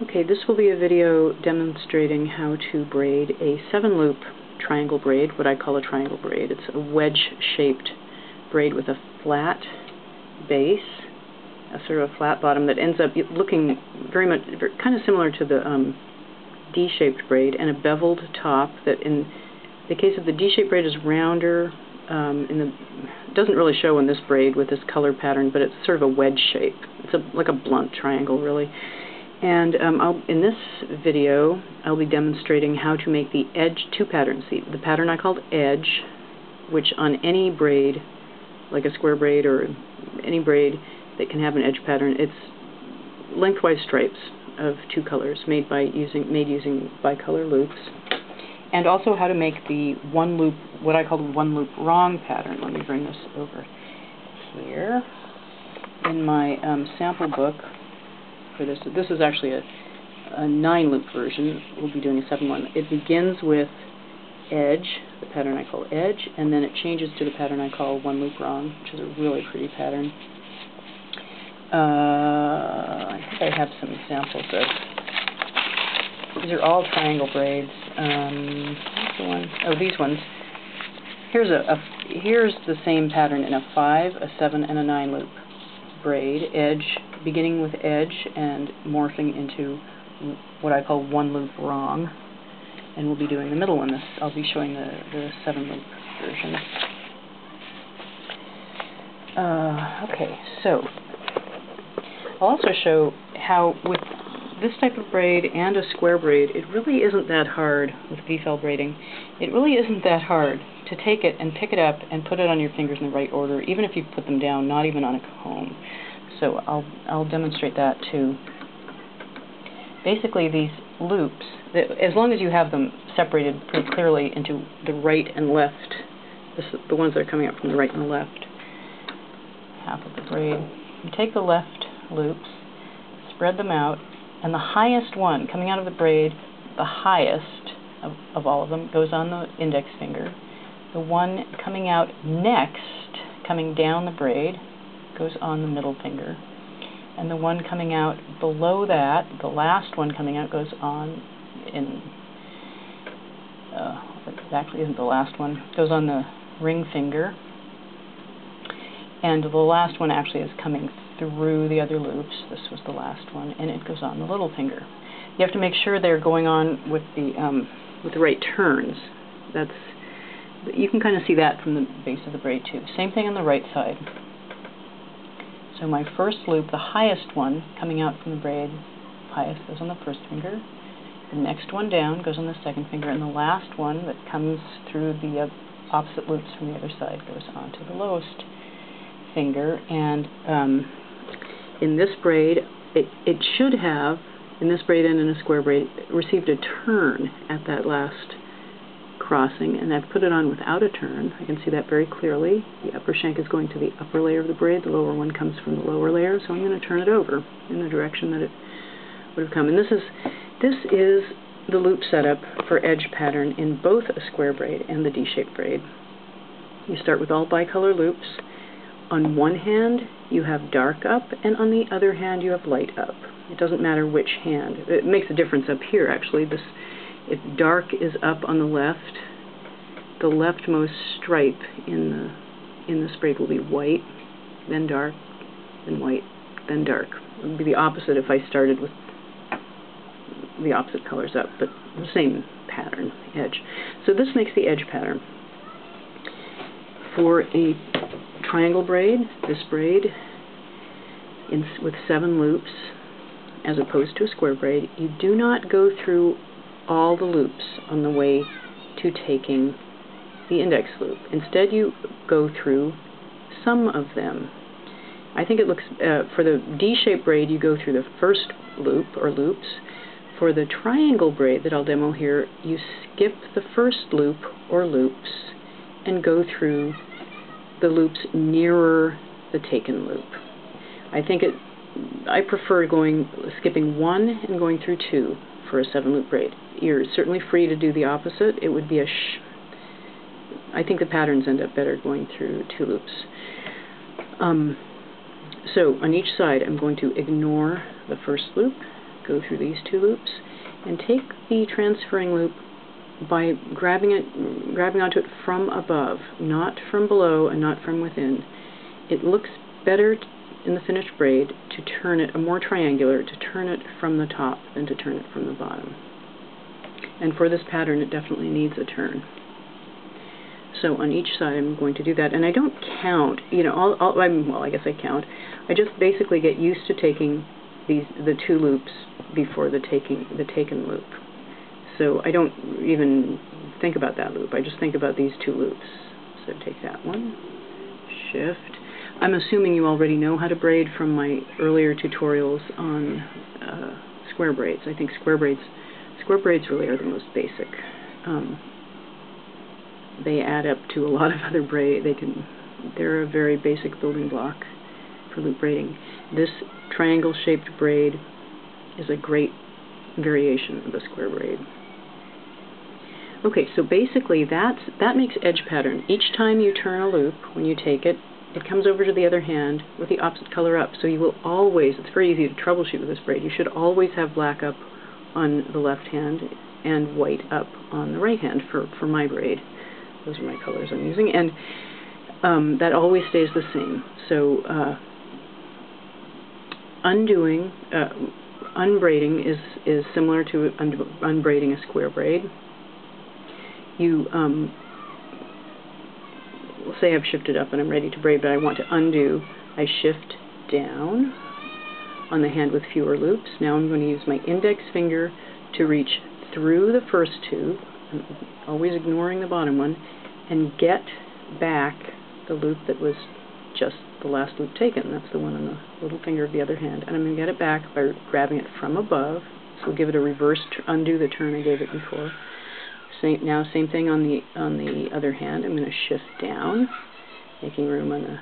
Okay, this will be a video demonstrating how to braid a 7-loop triangle braid, what I call a triangle braid. It's a wedge-shaped braid with a flat base, a sort of a flat bottom that ends up looking kind of similar to the D-shaped braid, and a beveled top that, in the case of the D-shaped braid, is rounder. It doesn't really show in this braid with this color pattern, but it's sort of a wedge shape. It's like a blunt triangle, really. And in this video, I'll be demonstrating how to make the edge 2 patterns. The pattern I called edge, which on any braid, like a square braid or any braid that can have an edge pattern, it's lengthwise stripes of 2 colors made using bicolor loops. And also how to make the 1 loop, what I call the 1 loop wrong pattern. Let me bring this over here. In my sample book for this is actually a 9-loop version. We'll be doing a 7-one. It begins with edge, the pattern I call edge, and then it changes to the pattern I call 1 loop wrong, which is a really pretty pattern. I think I have some samples of. These are all triangle braids. What's the one? Oh, these ones. Here's the same pattern in a 5, a 7, and a 9 loop braid. Edge, beginning with edge and morphing into what I call 1 loop wrong. And we'll be doing the middle one. I'll be showing the 7 loop version. Okay, so I'll also show how with this type of braid and a square braid, it really isn't that hard with V-fell braiding. It really isn't that hard to take it and pick it up and put it on your fingers in the right order, even if you put them down, not even on a comb. So I'll demonstrate that too. Basically, these loops, as long as you have them separated pretty clearly into the right and left, the ones that are coming up from the right and the left half of the braid, you take the left loops, spread them out, and the highest one coming out of the braid, the highest of all of them, goes on the index finger. The one coming out next, coming down the braid, goes on the middle finger. And the one coming out below that, the last one coming out, goes on in, exactly isn't the last one, goes on the ring finger. And the last one actually is coming through the other loops. This was the last one, and it goes on the little finger. You have to make sure they're going on with the right turns. You can kind of see that from the base of the braid too. Same thing on the right side. So my first loop, the highest one coming out from the braid, highest goes on the first finger. The next one down goes on the second finger, and the last one that comes through the opposite loops from the other side goes onto the lowest finger. And in this braid, it should have, in this braid and in a square braid, received a turn at that last crossing, and I've put it on without a turn. I can see that very clearly. The upper shank is going to the upper layer of the braid, the lower one comes from the lower layer, so I'm going to turn it over in the direction that it would have come. And this is the loop setup for edge pattern in both a square braid and the D-shaped braid. You start with all bicolor loops. On one hand, you have dark up, and on the other hand, you have light up. It doesn't matter which hand. It makes a difference up here, actually. If dark is up on the left, the leftmost stripe in this braid will be white, then dark, then white, then dark. It would be the opposite if I started with the opposite colors up, but the same pattern, edge. So this makes the edge pattern. For a triangle braid, this braid with 7 loops, as opposed to a square braid, you do not go through all the loops on the way to taking the index loop. Instead, you go through some of them. I think it looks, for the D-shaped braid, you go through the first loop or loops. For the triangle braid that I'll demo here, you skip the first loop or loops and go through the loops nearer the taken loop. I prefer skipping 1 and going through 2 for a 7-loop braid. You're certainly free to do the opposite. It would be I think the patterns end up better going through 2 loops. So on each side, I'm going to ignore the first loop, go through these two loops, and take the transferring loop by grabbing onto it from above, not from below and not from within. It looks better in the finished braid to turn it, more triangular, to turn it from the top than to turn it from the bottom. And for this pattern, it definitely needs a turn. So on each side, I'm going to do that. And I don't count, you know, well, I guess I count. I just basically get used to taking the two loops before the taken loop. So I don't even think about that loop. I just think about these two loops. So take that one, shift. I'm assuming you already know how to braid from my earlier tutorials on square braids. I think square braids really are the most basic. They add up to a lot of other braid. They're a very basic building block for loop braiding. This triangle-shaped braid is a great variation of the square braid. Okay, so basically that makes edge pattern. Each time you turn a loop, when you take it, it comes over to the other hand with the opposite color up. So you will always, it's very easy to troubleshoot with this braid, you should always have black up on the left hand and white up on the right hand for my braid. Those are my colors I'm using, and that always stays the same. So unbraiding is similar to unbraiding a square braid. You say I've shifted up and I'm ready to braid, but I want to undo. I shift down on the hand with fewer loops. Now I'm going to use my index finger to reach through the first two, always ignoring the bottom one, and get back the loop that was just the last loop taken. That's the one on the little finger of the other hand. And I'm going to get it back by grabbing it from above. So we'll give it a reverse, undo the turn I gave it before. Now same thing on the other hand. I'm going to shift down, making room on the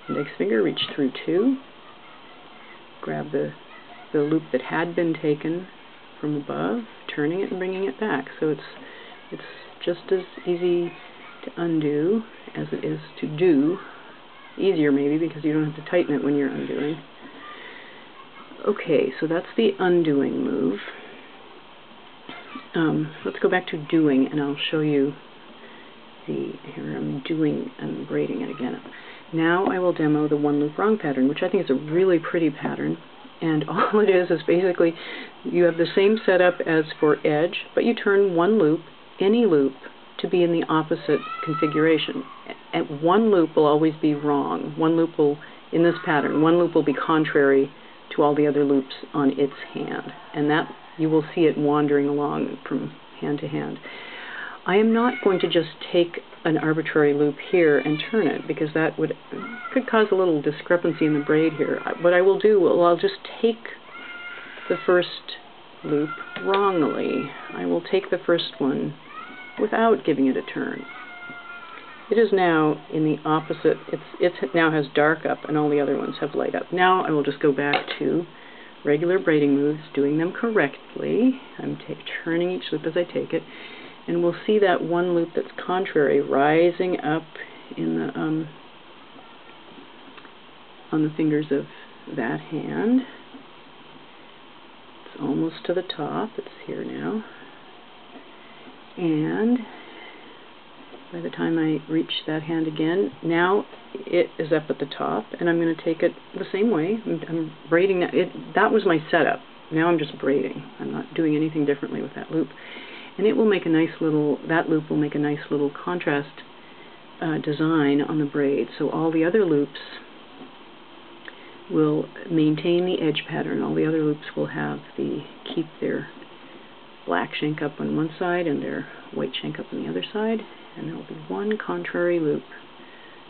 index finger, reach through two, grab the loop that had been taken from above, turning it and bringing it back. So it's just as easy to undo as it is to do. Easier maybe because you don't have to tighten it when you're undoing. Okay, so that's the undoing move. Let's go back to doing, and I'll show you here I'm braiding it again. Now I will demo the one loop wrong pattern, which I think is a really pretty pattern. And all it is basically you have the same setup as for edge, but you turn one loop, any loop, to be in the opposite configuration. And one loop will always be wrong. One loop will, in this pattern, one loop will be contrary to all the other loops on its hand. And that you will see it wandering along from hand to hand. I am not going to just take an arbitrary loop here and turn it, because that could cause a little discrepancy in the braid here. What I will do, I'll just take the first loop wrongly. I will take the first one without giving it a turn. It is now in the opposite. It now has dark up and all the other ones have light up. Now I will just go back to regular braiding moves, doing them correctly. I'm turning each loop as I take it, and we'll see that one loop that's contrary rising up in the on the fingers of that hand. It's almost to the top. It's here now. And by the time I reach that hand again, now it is up at the top, and I'm going to take it the same way. I'm braiding that. That was my setup. Now I'm just braiding. I'm not doing anything differently with that loop. And it will make a nice little, that loop will make a nice little contrast design on the braid. So all the other loops will maintain the edge pattern. All the other loops will keep their black shank up on one side and their white shank up on the other side. And there will be one contrary loop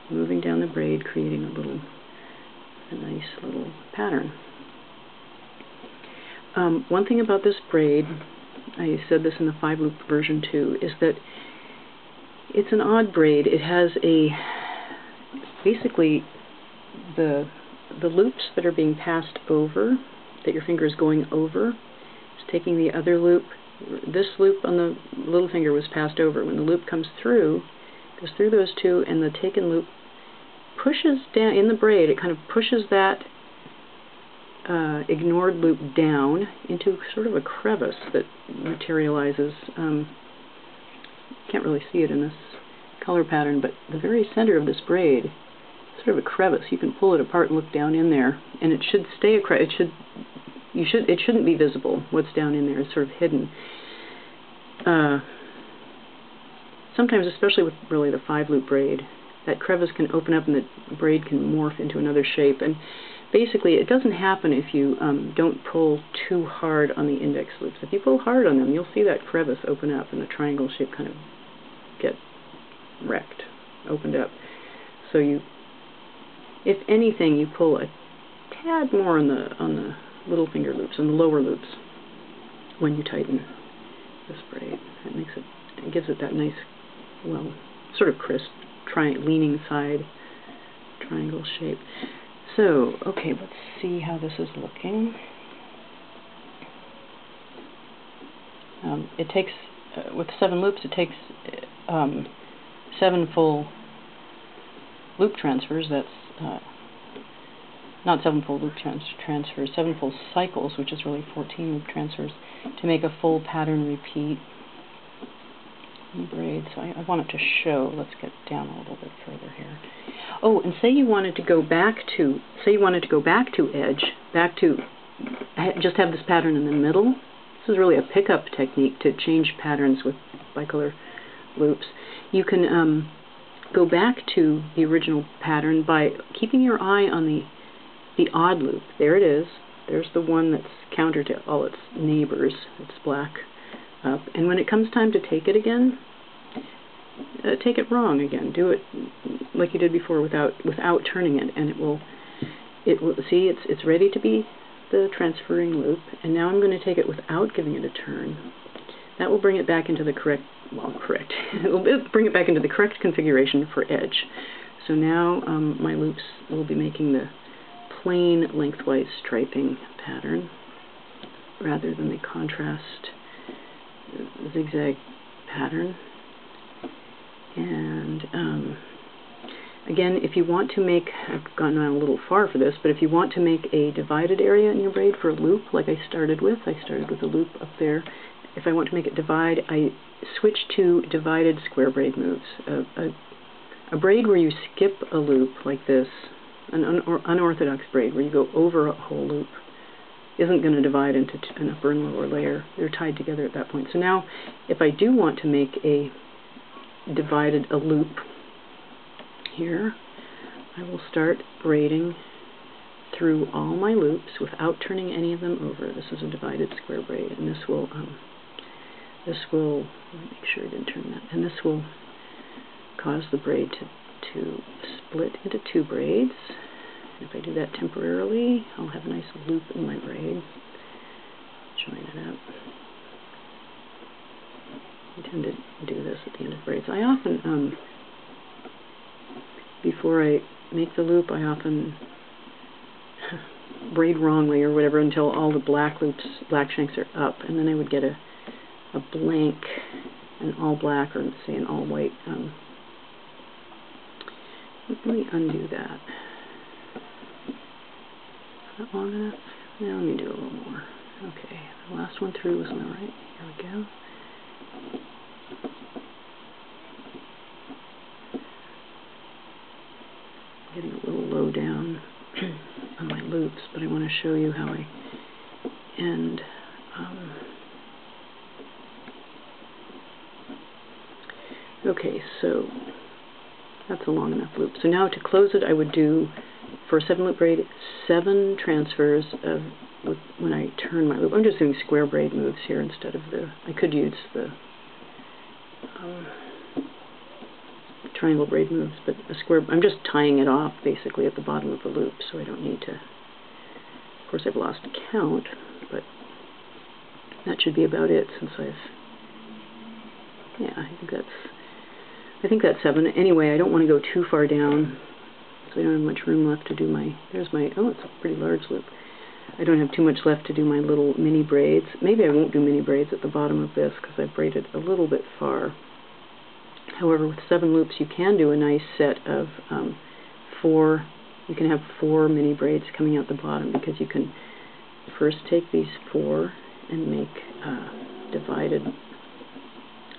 moving down the braid, creating a nice little pattern. One thing about this braid, I said this in the 5-loop version too, is that it's an odd braid. It has basically the loops that are being passed over, that your finger is going over, is taking the other loop. This loop on the little finger was passed over. When the loop comes through, goes through those two, and the taken loop pushes down in the braid. It kind of pushes that ignored loop down into sort of a crevice that materializes. Can't really see it in this color pattern, but the very center of this braid, sort of a crevice. You can pull it apart and look down in there, and it should stay a crevice. It shouldn't be visible. What's down in there is sort of hidden. Sometimes, especially with really the 5-loop braid, that crevice can open up and the braid can morph into another shape. And basically, it doesn't happen if you don't pull too hard on the index loops. If you pull hard on them, you'll see that crevice open up and the triangle shape kind of get wrecked, opened up. So you, if anything, you pull a tad more on the little finger loops and the lower loops when you tighten this braid. That makes it, it gives it that nice, well, sort of crisp, leaning side triangle shape. So, okay, let's see how this is looking. It takes, with 7 loops, it takes 7 full loop transfers. That's not 7 full loop transfers, 7 full cycles, which is really 14 loop transfers, to make a full pattern repeat in the braid. So I want it to show. Let's get down a little bit further here. Oh, and say you wanted to go back to, edge, just have this pattern in the middle. This is really a pickup technique to change patterns with bicolor loops. You can go back to the original pattern by keeping your eye on the odd loop. There it is. There's the one that's counter to all its neighbors. It's black up. And when it comes time to take it again, take it wrong again. Do it like you did before without turning it, and it will see it's ready to be the transferring loop. And now I'm going to take it without giving it a turn. That will bring it back into the it'll bring it back into the correct configuration for edge. So now my loops will be making the plain lengthwise striping pattern rather than the contrast zigzag pattern. And again, if you want to make, I've gone on a little far for this, but if you want to make a divided area in your braid for a loop, like I started with a loop up there. If I want to make it divide, I switch to divided square braid moves. A braid where you skip a loop like this, an unorthodox braid where you go over a whole loop, isn't going to divide into an upper and lower layer. They're tied together at that point. So now, if I do want to make a loop here, I will start braiding through all my loops without turning any of them over. This is a divided square braid, and this will let me make sure I didn't turn that, and this will cause the braid to split into 2 braids. If I do that temporarily, I'll have a nice loop in my braid. Join it up. I tend to do this at the end of braids. I often, before I make the loop, I often braid wrongly or whatever until all the black shanks are up, and then I would get a blank, an all black, or say an all white. Let me undo that. Is that long enough? Now let me do a little more. Okay, the last one through was on the right. Here we go. Getting a little low down on my loops, but I want to show you how I end. Okay, so that's a long enough loop. So now to close it, I would do, for a 7-loop braid, 7 transfers when I turn my loop. I'm just doing square braid moves here instead of I could use the triangle braid moves, but I'm just tying it off basically at the bottom of the loop, so I don't need to. Of course, I've lost count, but that should be about it since I think that's 7. Anyway, I don't want to go too far down, so I don't have much room left to do it's a pretty large loop. I don't have too much left to do my little mini braids. Maybe I won't do mini braids at the bottom of this because I've braided a little bit far. However, with 7 loops, you can do a nice set of 4. You can have 4 mini braids coming out the bottom because you can first take these 4 and make divided.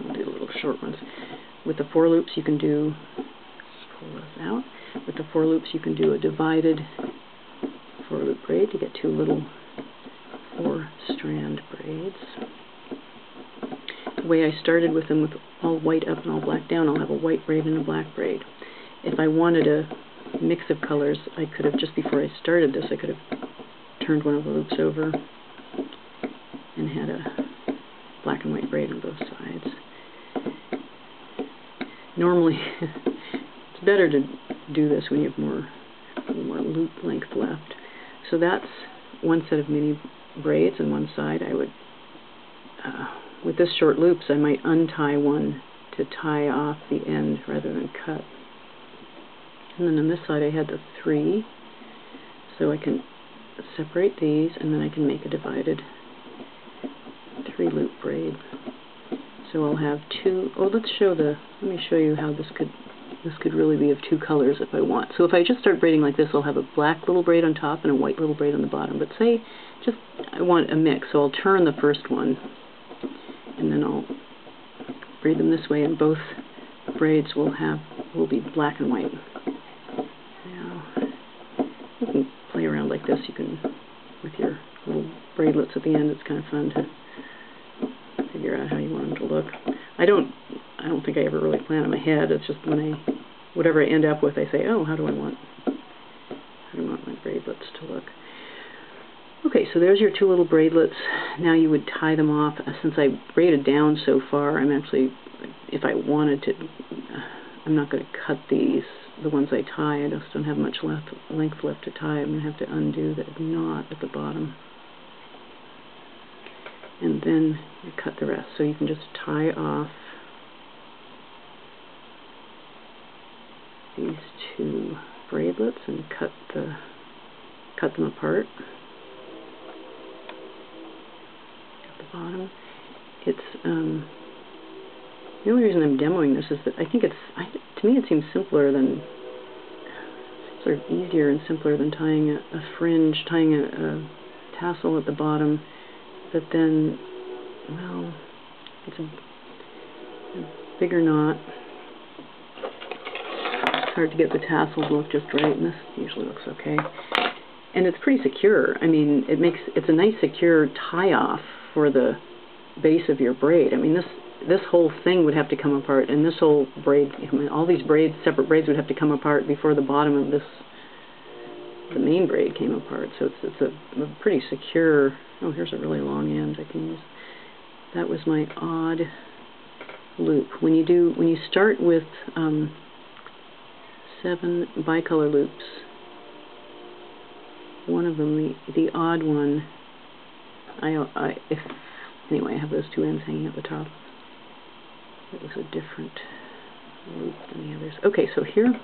I'll do little short ones. With the 4 loops you can do, pull those out, with the 4 loops you can do a divided 4 loop braid to get 2 little 4 strand braids. The way I started with them with all white up and all black down, I'll have a white braid and a black braid. If I wanted a mix of colors, I could have, just before I started this, I could have turned one of the loops over and had a black and white braid on both sides. Normally, it's better to do this when you have more loop length left. So that's one set of mini braids on one side. I would, with this short loops, I might untie one to tie off the end rather than cut. And then on this side I had the 3, so I can separate these and then I can make a divided 3 loop braid. So I'll have 2, let me show you how this could really be of 2 colors if I want. So if I just start braiding like this, I'll have a black little braid on top and a white little braid on the bottom. But say, I want a mix, so I'll turn the first one and then I'll braid them this way, and both braids will be black and white. Now, you can play around like this. You can, with your little braidlets at the end, it's kind of fun to figure out how you want them to look. I don't think I ever really plan in my head. It's just whatever I end up with, I say, oh, how do I want my braidlets to look? Okay, so there's your 2 little braidlets. Now you would tie them off. Since I braided down so far, I'm actually, if I wanted to, I'm not going to cut these, the ones I tie. I just don't have much length left to tie. I'm going to have to undo the knot at the bottom. And then you cut the rest. So you can just tie off these 2 braidlets and cut them apart. At the bottom, it's the only reason I'm demoing this is that I think to me it seems sort of easier and simpler than tying a fringe, tying a tassel at the bottom. But then, well, it's a bigger knot. It's hard to get the tassel to look just right, and this usually looks okay. And it's pretty secure. I mean, it's a nice secure tie-off for the base of your braid. I mean, this whole thing would have to come apart, and this whole braid, I mean, all these braids, separate braids, would have to come apart before the bottom of the main braid came apart. So it's a pretty secure. Oh, here's a really long end I can use. That was my odd loop. When you start with 7 bicolor loops, one of them, the odd one, anyway, I have those 2 ends hanging at the top. It was a different loop than the others. Okay, so here,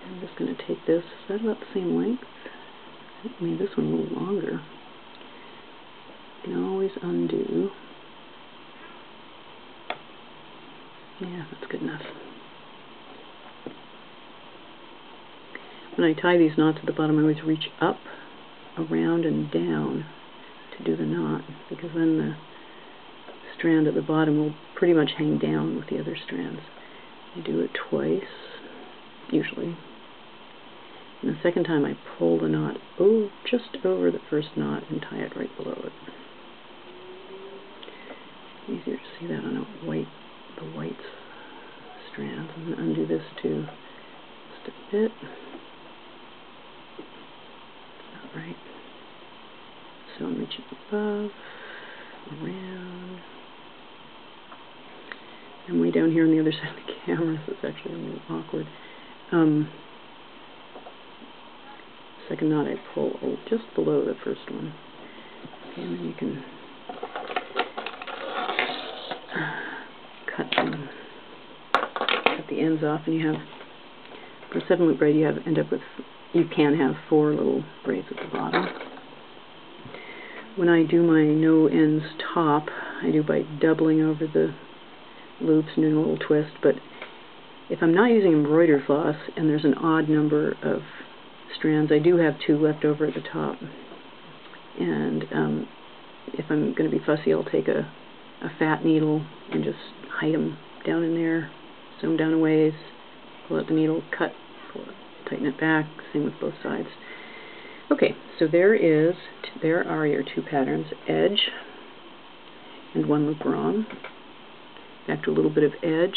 I'm just going to take this. Is that about the same length? I made this one a little longer. You can always undo. Yeah, that's good enough. When I tie these knots at the bottom, I always reach up, around, and down to do the knot, because then the strand at the bottom will pretty much hang down with the other strands. I do it twice, usually. And the second time I pull the knot just over the first knot and tie it right below it. Easier to see that on the white strands. I'm going to undo this too, just a bit. It's not right. So I'm reaching above, around. I'm way down here on the other side of the camera, so it's actually a little awkward. Second knot I pull just below the first one. Okay, and then you can cut the ends off, and you have, for a 7 loop braid, you can have 4 little braids at the bottom. When I do my no ends top, I do by doubling over the loops and doing a little twist, but if I'm not using embroidery floss and there's an odd number of strands. I do have 2 left over at the top, and if I'm going to be fussy, I'll take a fat needle and just hide them down in there, sew them down a ways, pull out the needle, cut, pull it, tighten it back, same with both sides. Okay, so there are your 2 patterns, edge and 1 loop wrong. Back to a little bit of edge.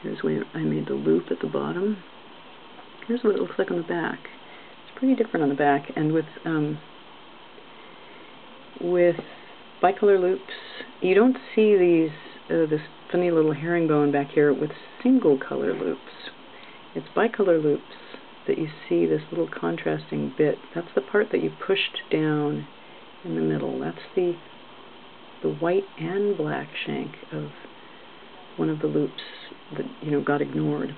Here's where I made the loop at the bottom. Here's what it looks like on the back. It's pretty different on the back, and with bicolor loops, you don't see these this funny little herringbone back here with single color loops. It's bicolor loops that you see this little contrasting bit. That's the part that you pushed down in the middle. That's the white and black shank of one of the loops that, you know, got ignored.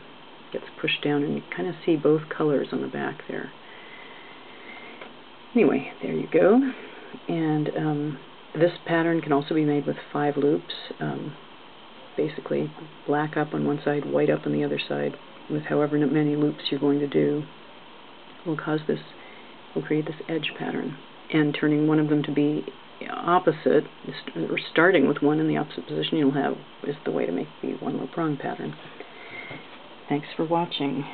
Gets pushed down, and you kind of see both colors on the back there. Anyway, there you go. And this pattern can also be made with 5 loops. Basically, black up on one side, white up on the other side, with however many loops you're going to do. Will create this edge pattern. And turning one of them to be opposite, or starting with one in the opposite position you'll have, is the way to make the 1 loop wrong pattern. Thanks for watching.